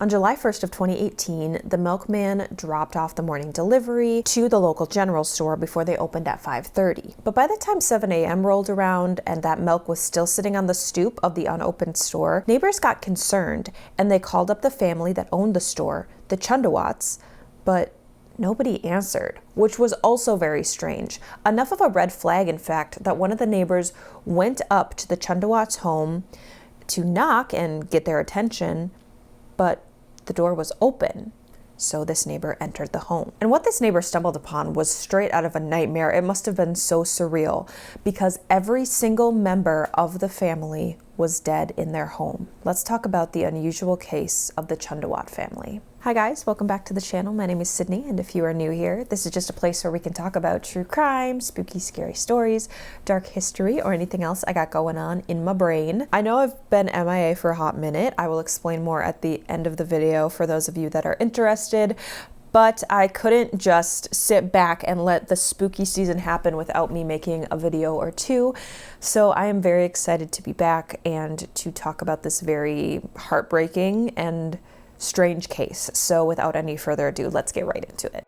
On July 1st of 2018, the milkman dropped off the morning delivery to the local general store before they opened at 5:30. But by the time 7 a.m. rolled around and that milk was still sitting on the stoop of the unopened store, neighbors got concerned and they called up the family that owned the store, the Chundawats, but nobody answered, which was also very strange. Enough of a red flag, in fact, that one of the neighbors went up to the Chundawats' home to knock and get their attention, but the door was open. So this neighbor entered the home. And what this neighbor stumbled upon was straight out of a nightmare. It must have been so surreal because every single member of the family was dead in their home. Let's talk about the unusual case of the Chundawat family. Hi guys, welcome back to the channel. My name is Sydney, and if you are new here, this is just a place where we can talk about true crime, spooky, scary stories, dark history, or anything else I got going on in my brain. I know I've been MIA for a hot minute. I will explain more at the end of the video for those of you that are interested, but I couldn't just sit back and let the spooky season happen without me making a video or two. So I am very excited to be back and to talk about this very heartbreaking and strange case. So without any further ado, let's get right into it.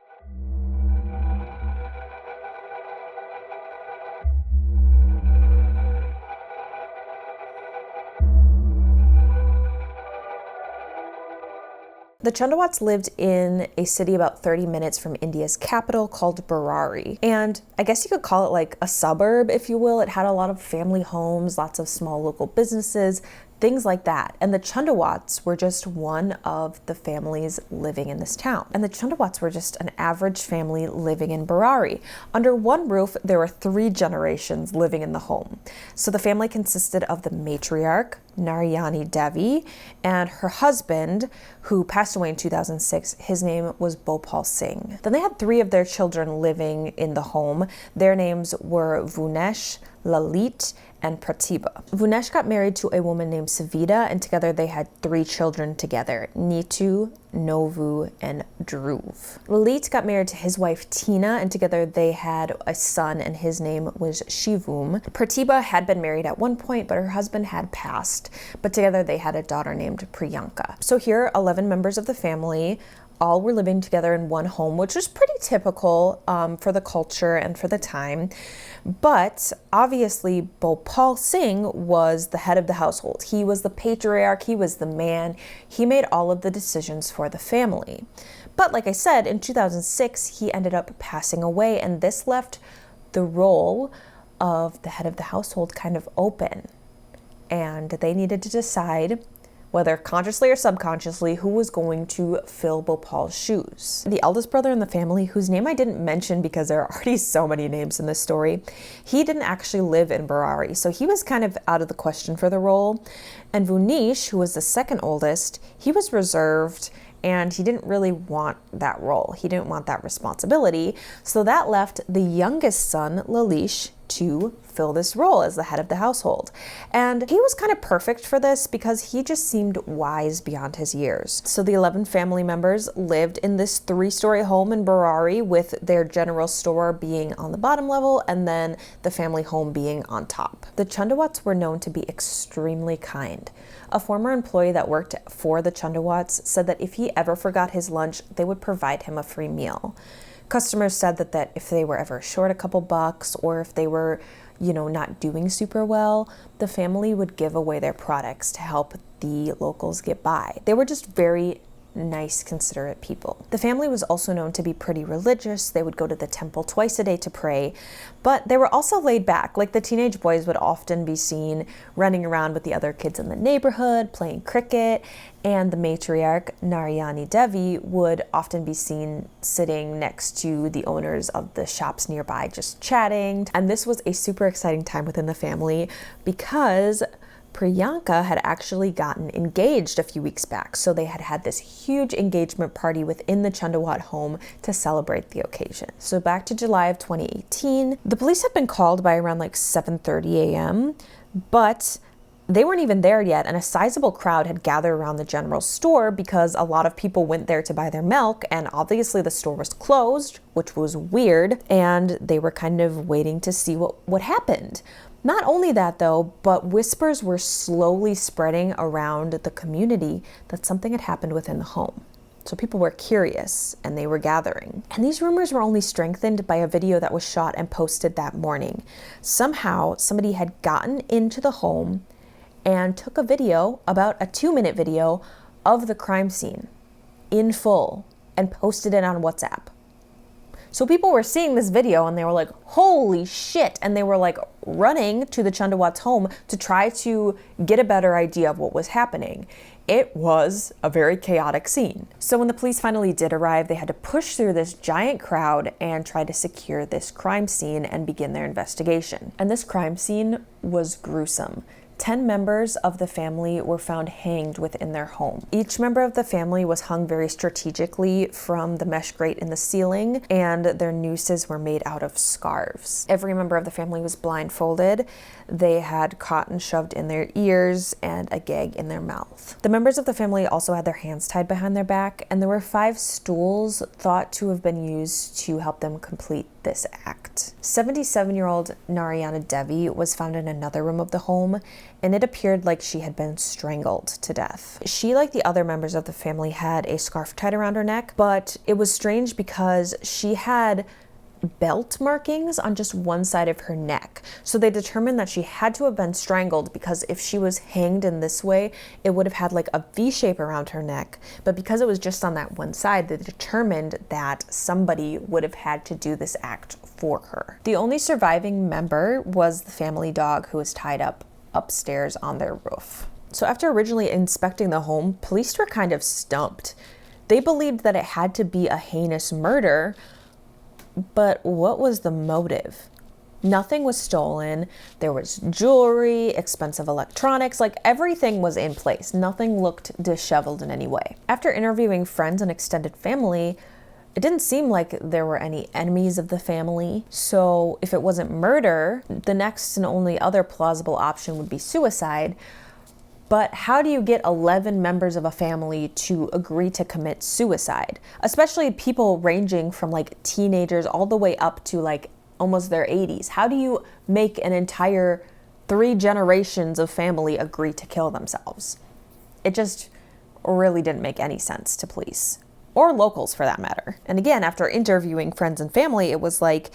The Chundawats lived in a city about 30 minutes from India's capital called Barauri. And I guess you could call it like a suburb, if you will. It had a lot of family homes, lots of small local businesses, things like that. And the Chundawats were just one of the families living in this town. And the Chundawats were just an average family living in Barauri. Under one roof, there were 3 generations living in the home. So the family consisted of the matriarch, Narayani Devi, and her husband, who passed away in 2006. His name was Bhopal Singh. Then they had 3 of their children living in the home. Their names were Vunesh, Lalit, and Pratibha. Vunesh got married to a woman named Savita, and together they had 3 children together, Neetu, Novu, and Dhruv. Lalit got married to his wife Tina, and together they had a son, and his name was Shivum. Pratibha had been married at one point, but her husband had passed, but together they had a daughter named Priyanka. So here, 11 members of the family all were living together in one home, which was pretty typical for the culture and for the time. But obviously, Bhopal Singh was the head of the household. He was the patriarch, he was the man. He made all of the decisions for the family. But like I said, in 2006, he ended up passing away, and this left the role of the head of the household kind of open. And they needed to decide, whether consciously or subconsciously, who was going to fill Bhopal's shoes. The eldest brother in the family, whose name I didn't mention because there are already so many names in this story, he didn't actually live in Barauri, so he was kind of out of the question for the role. And Vunish, who was the second oldest, he was reserved and he didn't really want that role. He didn't want that responsibility. So that left the youngest son, Lalish, to fill this role as the head of the household. And he was kind of perfect for this because he just seemed wise beyond his years. So the 11 family members lived in this 3-story home in Barauri, with their general store being on the bottom level and then the family home being on top. The Chundawats were known to be extremely kind. A former employee that worked for the Chundawats said that if he ever forgot his lunch, they would provide him a free meal. Customers said that if they were ever short a couple bucks, or if they were, not doing super well, the family would give away their products to help the locals get by. They were just very nice, considerate people. The family was also known to be pretty religious. They would go to the temple twice a day to pray, but they were also laid back. Like, the teenage boys would often be seen running around with the other kids in the neighborhood, playing cricket, and the matriarch, Narayani Devi, would often be seen sitting next to the owners of the shops nearby, just chatting. And this was a super exciting time within the family because Priyanka had actually gotten engaged a few weeks back. So they had had this huge engagement party within the Chundawat home to celebrate the occasion. So back to July of 2018, the police had been called by around like 7:30 a.m., but they weren't even there yet, and a sizable crowd had gathered around the general store because a lot of people went there to buy their milk, and obviously the store was closed, which was weird, and they were kind of waiting to see what happened. Not only that though, but whispers were slowly spreading around the community that something had happened within the home. So people were curious and they were gathering. And these rumors were only strengthened by a video that was shot and posted that morning. Somehow somebody had gotten into the home and took a video, about a 2-minute video of the crime scene in full, and posted it on WhatsApp. So people were seeing this video and they were like, holy shit. And they were like running to the Chundawats' home to try to get a better idea of what was happening. It was a very chaotic scene. So when the police finally did arrive, they had to push through this giant crowd and try to secure this crime scene and begin their investigation. And this crime scene was gruesome. 10 members of the family were found hanged within their home. Each member of the family was hung very strategically from the mesh grate in the ceiling, and their nooses were made out of scarves. Every member of the family was blindfolded. They had cotton shoved in their ears and a gag in their mouth. The members of the family also had their hands tied behind their back, and there were 5 stools thought to have been used to help them complete this act. 77-year-old Narayana Devi was found in another room of the home, and it appeared like she had been strangled to death. She, like the other members of the family, had a scarf tied around her neck, but it was strange because she had belt markings on just one side of her neck. So they determined that she had to have been strangled, because if she was hanged in this way, it would have had like a V shape around her neck. But because it was just on that one side, they determined that somebody would have had to do this act for her. The only surviving member was the family dog, who was tied up upstairs on their roof. So after originally inspecting the home, police were kind of stumped. They believed that it had to be a heinous murder, but what was the motive? Nothing was stolen. There was jewelry, expensive electronics, like everything was in place. Nothing looked disheveled in any way. After interviewing friends and extended family, it didn't seem like there were any enemies of the family. So if it wasn't murder, the next and only other plausible option would be suicide. But how do you get 11 members of a family to agree to commit suicide? Especially people ranging from like teenagers all the way up to like almost their 80s. How do you make an entire 3 generations of family agree to kill themselves? It just really didn't make any sense to police, or locals for that matter. And again, after interviewing friends and family, it was like,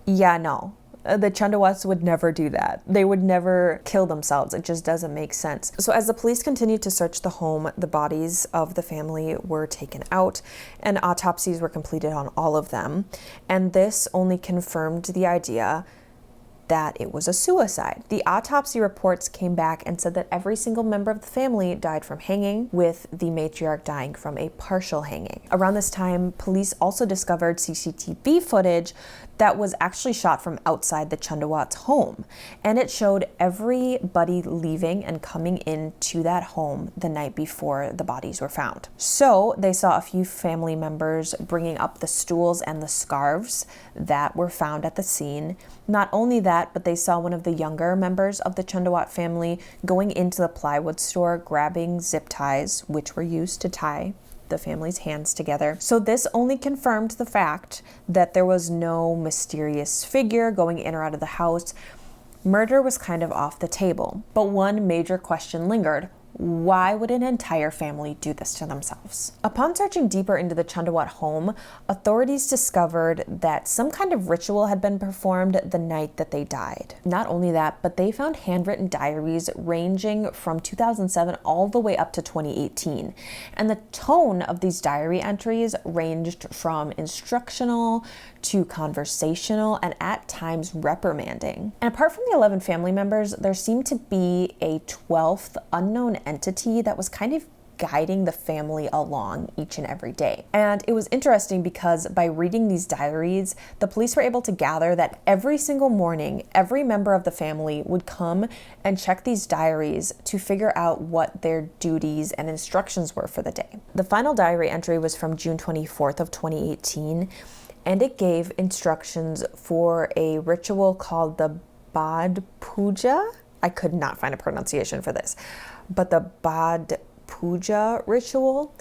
yeah, no. The Chundawats would never do that. They would never kill themselves. It just doesn't make sense. So as the police continued to search the home, the bodies of the family were taken out and autopsies were completed on all of them. And this only confirmed the idea that it was a suicide. The autopsy reports came back and said that every single member of the family died from hanging, with the matriarch dying from a partial hanging. Around this time, police also discovered CCTV footage that was actually shot from outside the Chundawats' home, and it showed everybody leaving and coming into that home the night before the bodies were found. So they saw a few family members bringing up the stools and the scarves that were found at the scene. Not only that, but they saw one of the younger members of the Chundawat family going into the plywood store, grabbing zip ties, which were used to tie the family's hands together. So this only confirmed the fact that there was no mysterious figure going in or out of the house. Murder was kind of off the table. But one major question lingered. Why would an entire family do this to themselves? Upon searching deeper into the Chundawat home, authorities discovered that some kind of ritual had been performed the night that they died. Not only that, but they found handwritten diaries ranging from 2007 all the way up to 2018. And the tone of these diary entries ranged from instructional to conversational and at times reprimanding. And apart from the 11 family members, there seemed to be a 12th unknown entity that was kind of guiding the family along each and every day. And it was interesting because by reading these diaries, the police were able to gather that every single morning, every member of the family would come and check these diaries to figure out what their duties and instructions were for the day. The final diary entry was from June 24th of 2018, and it gave instructions for a ritual called the Bad Puja. I could not find a pronunciation for this, but the Bad Puja ritual.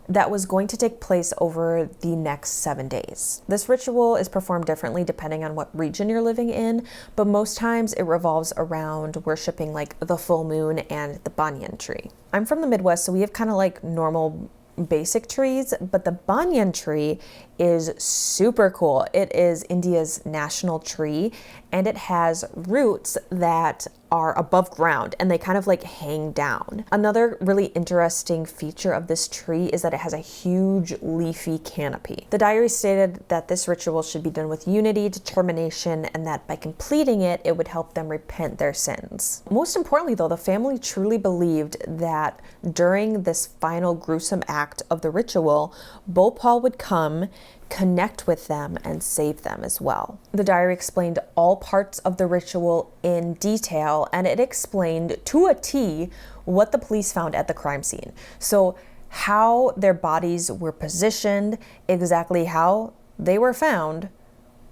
that was going to take place over the next 7 days. This ritual is performed differently depending on what region you're living in, but most times it revolves around worshiping like the full moon and the banyan tree. I'm from the Midwest, so we have kind of like normal basic trees, but the banyan tree is super cool. It is India's national tree, and it has roots that are above ground and they kind of like hang down. Another really interesting feature of this tree is that it has a huge leafy canopy. The diary stated that this ritual should be done with unity, determination, and that by completing it, it would help them repent their sins. Most importantly though, the family truly believed that during this final gruesome act of the ritual, Bhopal would come, connect with them, and save them as well. The diary explained all parts of the ritual in detail, and it explained to a T what the police found at the crime scene. So how their bodies were positioned, exactly how they were found,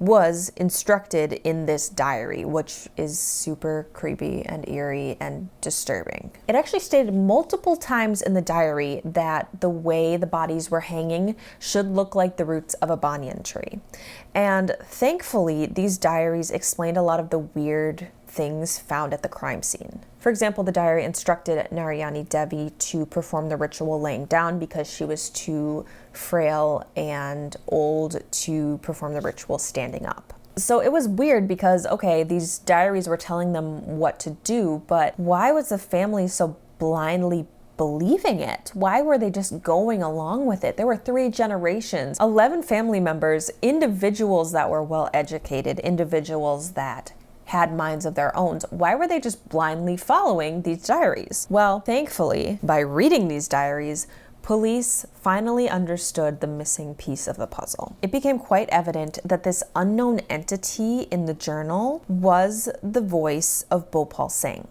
was instructed in this diary, which is super creepy and eerie and disturbing. It actually stated multiple times in the diary that the way the bodies were hanging should look like the roots of a banyan tree. And thankfully, these diaries explained a lot of the weird things found at the crime scene. For example, the diary instructed Narayani Devi to perform the ritual laying down because she was too frail and old to perform the ritual standing up. So it was weird because, okay, these diaries were telling them what to do, but why was the family so blindly believing it? Why were they just going along with it? There were 3 generations, 11 family members, individuals that were well educated, individuals that had minds of their own. Why were they just blindly following these diaries? Well, thankfully, by reading these diaries, police finally understood the missing piece of the puzzle. It became quite evident that this unknown entity in the journal was the voice of Bhopal Singh.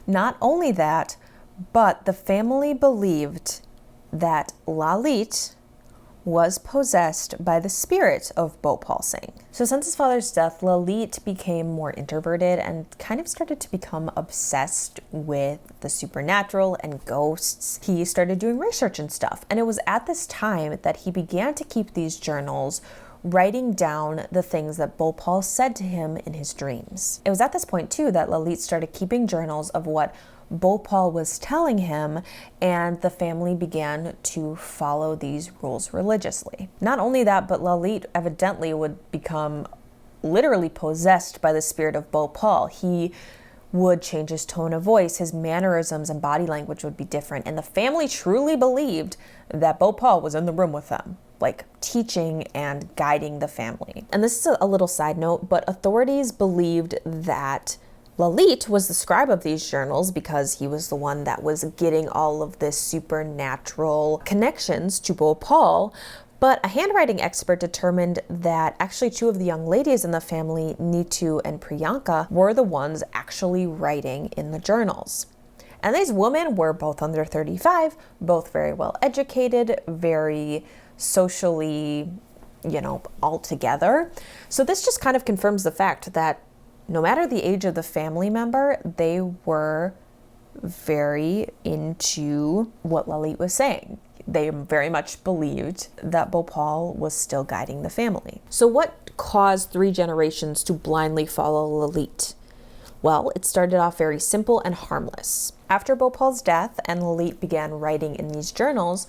Not only that, but the family believed that Lalit was possessed by the spirit of Bhopal Singh. So since his father's death, Lalit became more introverted and kind of started to become obsessed with the supernatural and ghosts. He started doing research and stuff. And it was at this time that he began to keep these journals, writing down the things that Bhopal said to him in his dreams. It was at this point too that Lalit started keeping journals of what Bhopal was telling him, and the family began to follow these rules religiously. Not only that, but Lalit evidently would become literally possessed by the spirit of Bhopal. He would change his tone of voice, his mannerisms and body language would be different, and the family truly believed that Bhopal was in the room with them, like teaching and guiding the family. And this is a little side note, but authorities believed that Lalit was the scribe of these journals because he was the one that was getting all of this supernatural connections to Bhopal. But a handwriting expert determined that actually 2 of the young ladies in the family, Neetu and Priyanka, were the ones actually writing in the journals. And these women were both under 35, both very well educated, very socially, all together. So this just kind of confirms the fact that no matter the age of the family member, they were very into what Lalit was saying. They very much believed that Bhopal was still guiding the family. So what caused 3 generations to blindly follow Lalit? Well, it started off very simple and harmless. After Bhopal's death and Lalit began writing in these journals,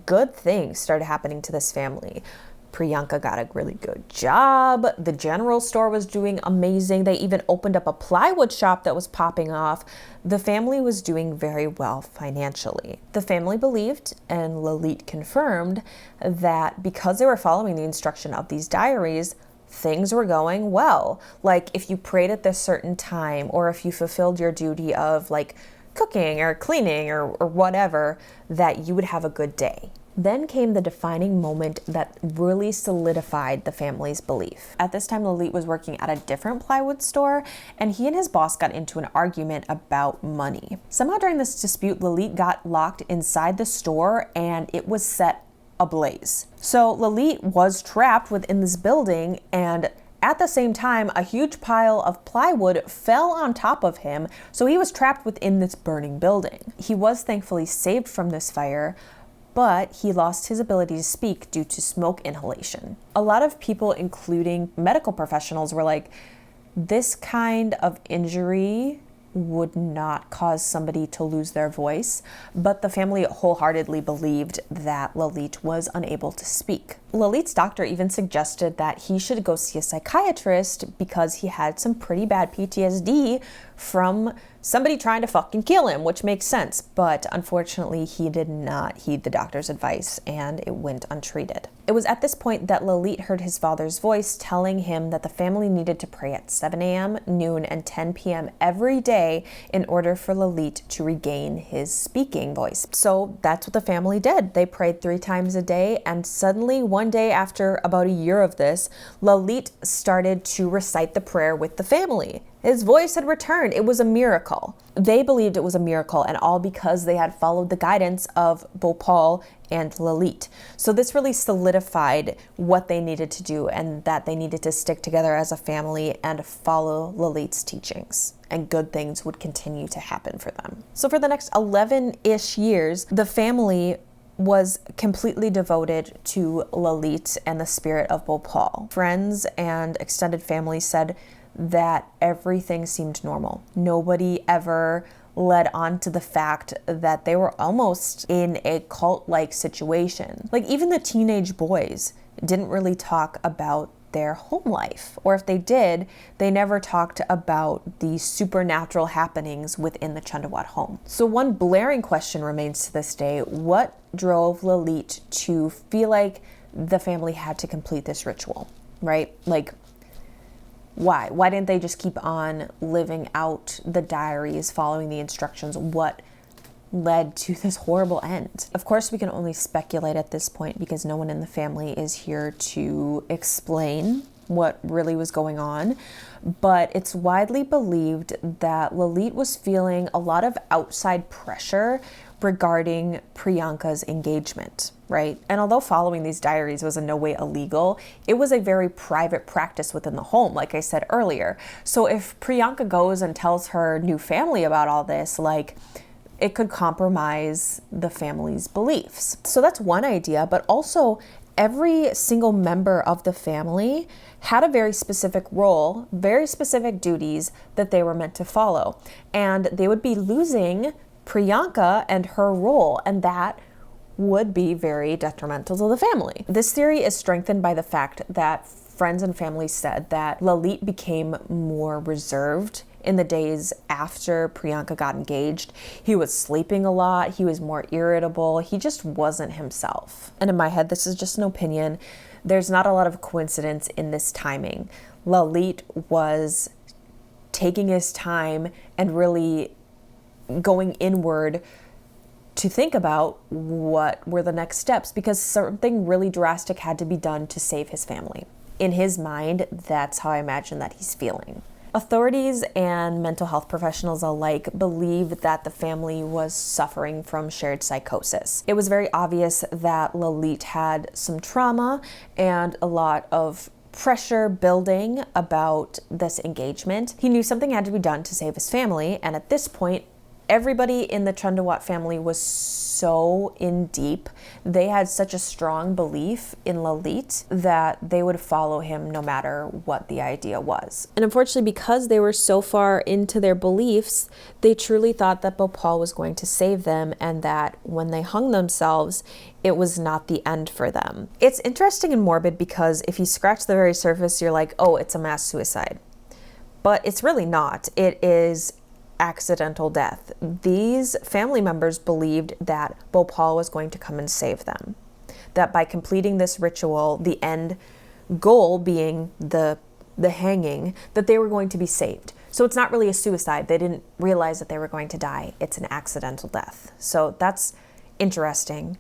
good things started happening to this family. Priyanka got a really good job. The general store was doing amazing. They even opened up a plywood shop that was popping off. The family was doing very well financially. The family believed, and Lalit confirmed, that because they were following the instruction of these diaries, things were going well. Like if you prayed at this certain time, or if you fulfilled your duty of like cooking or cleaning or whatever, that you would have a good day. Then came the defining moment that really solidified the family's belief. At this time, Lalit was working at a different plywood store, and he and his boss got into an argument about money. Somehow during this dispute, Lalit got locked inside the store and it was set ablaze. So Lalit was trapped within this building, and at the same time, a huge pile of plywood fell on top of him, so he was trapped within this burning building. He was thankfully saved from this fire, but he lost his ability to speak due to smoke inhalation. A lot of people, including medical professionals, were like, this kind of injury would not cause somebody to lose their voice, but the family wholeheartedly believed that Lalit was unable to speak. Lalit's doctor even suggested that he should go see a psychiatrist because he had some pretty bad PTSD from somebody trying to fucking kill him, which makes sense, but unfortunately he did not heed the doctor's advice and it went untreated. It was at this point that Lalit heard his father's voice telling him that the family needed to pray at 7 a.m., noon, and 10 p.m. every day in order for Lalit to regain his speaking voice. So that's what the family did. They prayed 3 times a day, and suddenly one day after about a year of this, Lalit started to recite the prayer with the family. His voice had returned. It was a miracle. They believed it was a miracle, and all because they had followed the guidance of Bhopal and Lalit. So this really solidified what they needed to do and that they needed to stick together as a family and follow Lalit's teachings, and good things would continue to happen for them. So for the next 11-ish years, the family was completely devoted to Lalit and the spirit of Bhopal. Friends and extended family said that everything seemed normal. Nobody ever led on to the fact that they were almost in a cult-like situation. Like, even the teenage boys didn't really talk about their home life, or if they did, they never talked about the supernatural happenings within the Chundawat home. So one blaring question remains to this day: what drove Lalit to feel like the family had to complete this ritual, right? Like, why? Why didn't they just keep on living out the diaries, following the instructions? What led to this horrible end? Of course, we can only speculate at this point because no one in the family is here to explain what really was going on. But it's widely believed that Lalit was feeling a lot of outside pressure regarding Priyanka's engagement, right? And although following these diaries was in no way illegal, it was a very private practice within the home, like I said earlier. So if Priyanka goes and tells her new family about all this, like, it could compromise the family's beliefs. So that's one idea, but also every single member of the family had a very specific role, very specific duties that they were meant to follow. And they would be losing Priyanka and her role, and that would be very detrimental to the family. This theory is strengthened by the fact that friends and family said that Lalit became more reserved in the days after Priyanka got engaged. He was sleeping a lot, he was more irritable, he just wasn't himself. And in my head, this is just an opinion, there's not a lot of coincidence in this timing. Lalit was taking his time and really going inward to think about what were the next steps, because something really drastic had to be done to save his family. In his mind, that's how I imagine that he's feeling. Authorities and mental health professionals alike believe that the family was suffering from shared psychosis. It was very obvious that Lalit had some trauma and a lot of pressure building about this engagement. He knew something had to be done to save his family, and at this point, everybody in the Chundawat family was so in deep. They had such a strong belief in Lalit that they would follow him no matter what the idea was. And unfortunately, because they were so far into their beliefs, they truly thought that Bhopal was going to save them, and that when they hung themselves, it was not the end for them. It's interesting and morbid because if you scratch the very surface, you're like, oh, it's a mass suicide. But it's really not. It is accidental death. These family members believed that Bhopal was going to come and save them. That by completing this ritual, the end goal being the hanging, that they were going to be saved. So it's not really a suicide. They didn't realize that they were going to die. It's an accidental death. So that's interesting.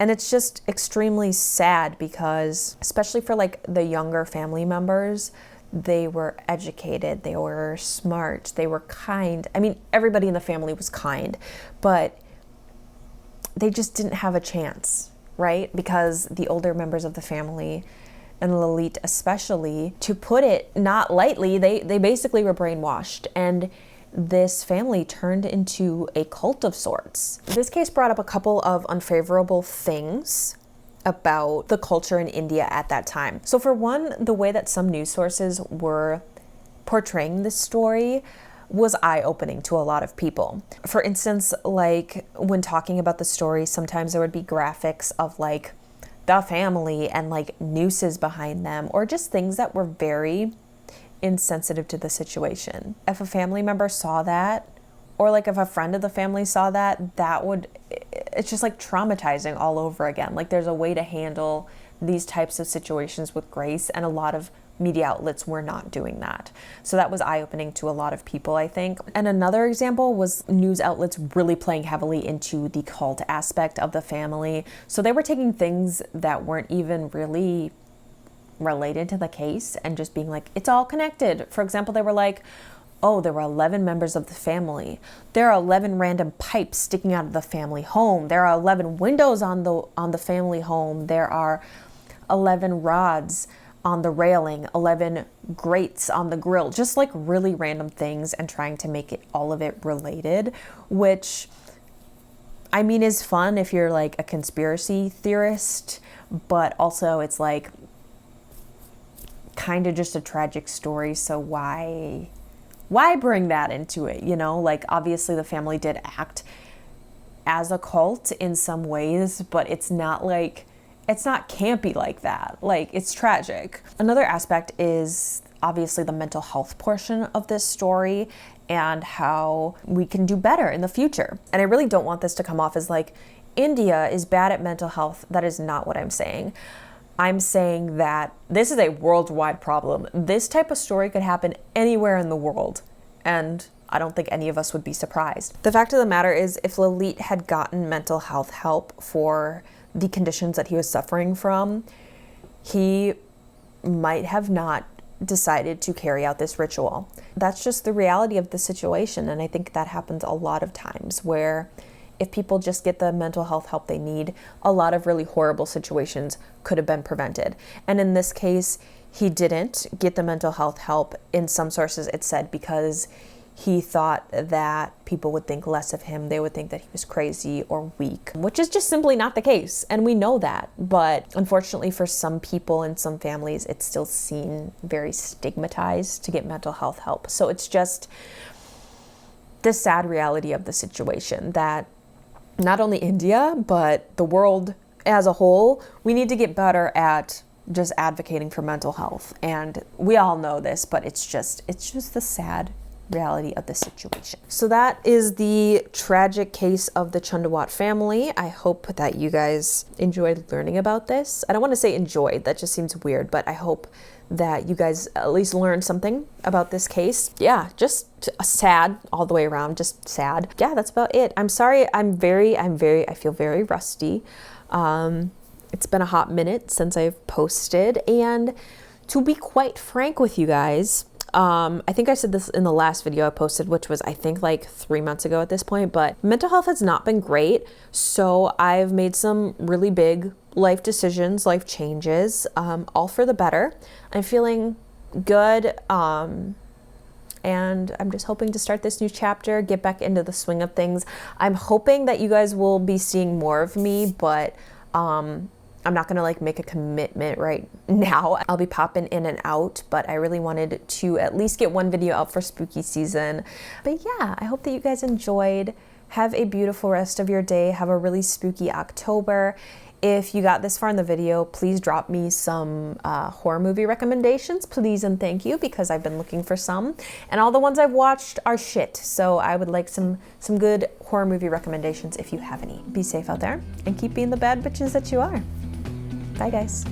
And it's just extremely sad because, especially for like the younger family members, they were educated, they were smart, they were kind. I mean, everybody in the family was kind, but they just didn't have a chance, right? Because the older members of the family, and Lalit especially, to put it not lightly, they basically were brainwashed. And this family turned into a cult of sorts. This case brought up a couple of unfavorable things about the culture in India at that time. So for one, the way that some news sources were portraying this story was eye-opening to a lot of people. For instance, like when talking about the story, sometimes there would be graphics of like the family and like nooses behind them, or just things that were very insensitive to the situation. If a family member saw that, or like if a friend of the family saw that, it's just like traumatizing all over again. Like there's a way to handle these types of situations with grace, and a lot of media outlets were not doing that. So that was eye-opening to a lot of people, I think. And another example was news outlets really playing heavily into the cult aspect of the family. So they were taking things that weren't even really related to the case and just being like, it's all connected. For example, they were like, oh, there were 11 members of the family. There are 11 random pipes sticking out of the family home. There are 11 windows on the family home. There are 11 rods on the railing, 11 grates on the grill, just like really random things, and trying to make all of it related, which I mean is fun if you're like a conspiracy theorist, but also it's like kind of just a tragic story. So why bring that into it? You know, like obviously the family did act as a cult in some ways, but it's not campy like that. Like, it's tragic. Another aspect is obviously the mental health portion of this story and how we can do better in the future. And I really don't want this to come off as like India is bad at mental health. That is not what I'm saying. I'm saying that this is a worldwide problem. This type of story could happen anywhere in the world, and I don't think any of us would be surprised. The fact of the matter is, if Lalit had gotten mental health help for the conditions that he was suffering from, he might have not decided to carry out this ritual. That's just the reality of the situation, and I think that happens a lot of times, where if people just get the mental health help they need, a lot of really horrible situations could have been prevented. And in this case, he didn't get the mental health help. In some sources, it said because he thought that people would think less of him. They would think that he was crazy or weak, which is just simply not the case. And we know that. But unfortunately for some people and some families, it's still seen very stigmatized to get mental health help. So it's just the sad reality of the situation that not only India, but the world as a whole, we need to get better at just advocating for mental health. And we all know this, but it's just the sad reality of the situation. So that is the tragic case of the Chundawat family. I hope that you guys enjoyed learning about this. I don't want to say enjoyed, that just seems weird, but I hope that you guys at least learned something about this case. Yeah, just sad all the way around, just sad. Yeah, that's about it. I'm sorry, I feel very rusty. It's been a hot minute since I've posted, and to be quite frank with you guys, I think I said this in the last video I posted, which was I think like 3 months ago at this point, but mental health has not been great. So I've made some really big life decisions, life changes, all for the better. I'm feeling good. And I'm just hoping to start this new chapter, get back into the swing of things. I'm hoping that you guys will be seeing more of me, but I'm not gonna like make a commitment right now. I'll be popping in and out, but I really wanted to at least get one video out for spooky season. But yeah, I hope that you guys enjoyed. Have a beautiful rest of your day. Have a really spooky October. If you got this far in the video, please drop me some horror movie recommendations, please and thank you, because I've been looking for some. And all the ones I've watched are shit, so I would like some good horror movie recommendations if you have any. Be safe out there, and keep being the bad bitches that you are. Bye, guys.